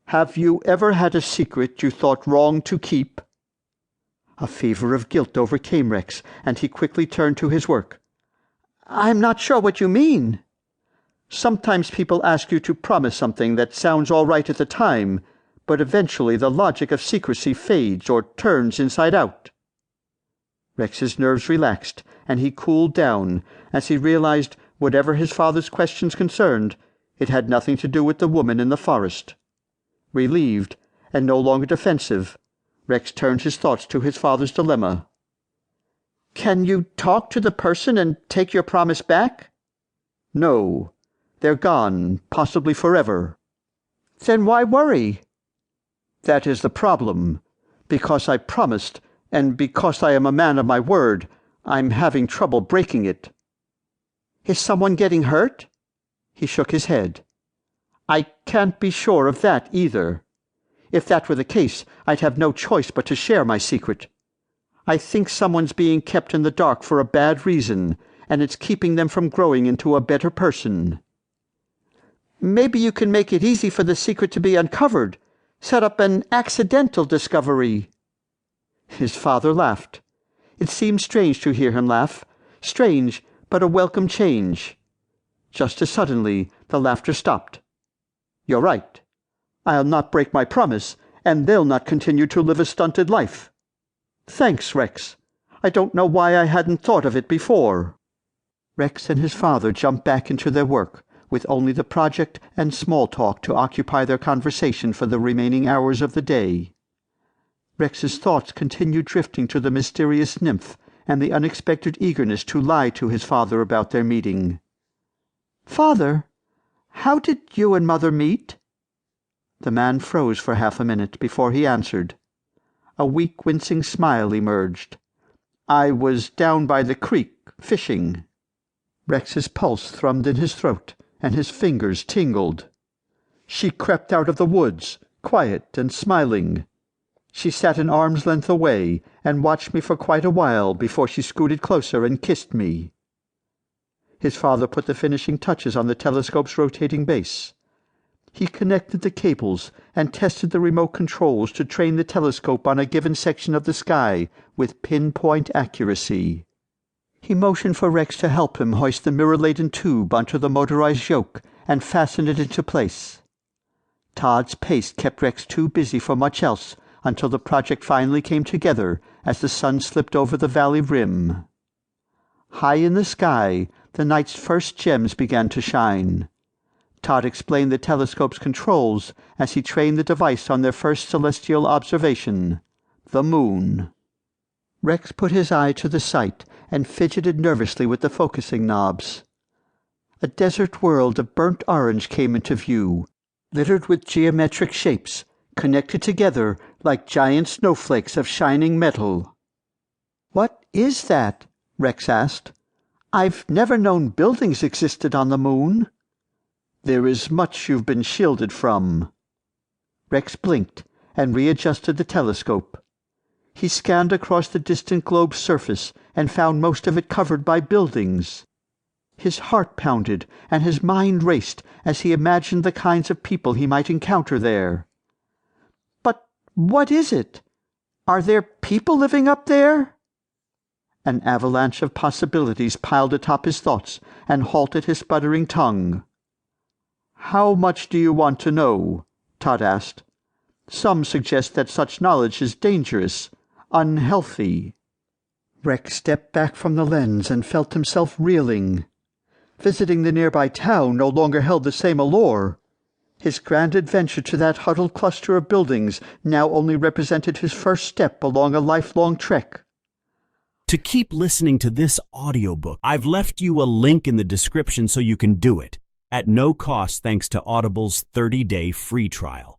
Have you ever had a secret you thought wrong to keep?" A fever of guilt overcame Rex, and he quickly turned to his work. "I'm not sure what you mean." "Sometimes people ask you to promise something that sounds all right at the time, but eventually the logic of secrecy fades or turns inside out." Rex's nerves relaxed, and he cooled down as he realized whatever his father's questions concerned, it had nothing to do with the woman in the forest. Relieved, and no longer defensive, Rex turned his thoughts to his father's dilemma. "Can you talk to the person and take your promise back?" "No. They're gone, possibly forever." "Then why worry?" "That is the problem. Because I promised, and because I am a man of my word, I'm having trouble breaking it." "Is someone getting hurt?" He shook his head. "I can't be sure of that either. If that were the case, I'd have no choice but to share my secret. I think someone's being kept in the dark for a bad reason, and it's keeping them from growing into a better person." "Maybe you can make it easy for the secret to be uncovered. Set up an accidental discovery." His father laughed. It seemed strange to hear him laugh. Strange, but a welcome change. Just as suddenly, the laughter stopped. "You're right. I'll not break my promise, and they'll not continue to live a stunted life. Thanks, Rex. I don't know why I hadn't thought of it before." Rex and his father jumped back into their work, with only the project and small talk to occupy their conversation for the remaining hours of the day. Rex's thoughts continued drifting to the mysterious nymph and the unexpected eagerness to lie to his father about their meeting. "Father, how did you and Mother meet?" The man froze for half a minute before he answered. A weak, wincing smile emerged. "I was down by the creek, fishing." Rex's pulse thrummed in his throat, and his fingers tingled. "She crept out of the woods, quiet and smiling. She sat an arm's length away and watched me for quite a while before she scooted closer and kissed me." His father put the finishing touches on the telescope's rotating base. He connected the cables and tested the remote controls to train the telescope on a given section of the sky with pinpoint accuracy. He motioned for Rex to help him hoist the mirror-laden tube onto the motorized yoke and fasten it into place. Todd's pace kept Rex too busy for much else until the project finally came together as the sun slipped over the valley rim. High in the sky, the night's first gems began to shine. Todd explained the telescope's controls as he trained the device on their first celestial observation, the moon. Rex put his eye to the sight and fidgeted nervously with the focusing knobs. A desert world of burnt orange came into view, littered with geometric shapes, connected together like giant snowflakes of shining metal. "What is that?" Rex asked. "I've never known buildings existed on the moon." "There is much you've been shielded from." Rex blinked and readjusted the telescope. He scanned across the distant globe's surface and found most of it covered by buildings. His heart pounded and his mind raced as he imagined the kinds of people he might encounter there. "But what is it? Are there people living up there?" An avalanche of possibilities piled atop his thoughts and halted his sputtering tongue. "How much do you want to know?" Todd asked. "Some suggest that such knowledge is dangerous, unhealthy." Rex stepped back from the lens and felt himself reeling. Visiting the nearby town no longer held the same allure. His grand adventure to that huddled cluster of buildings now only represented his first step along a lifelong trek. To keep listening to this audiobook, I've left you a link in the description so you can do it, at no cost thanks to Audible's 30-day free trial.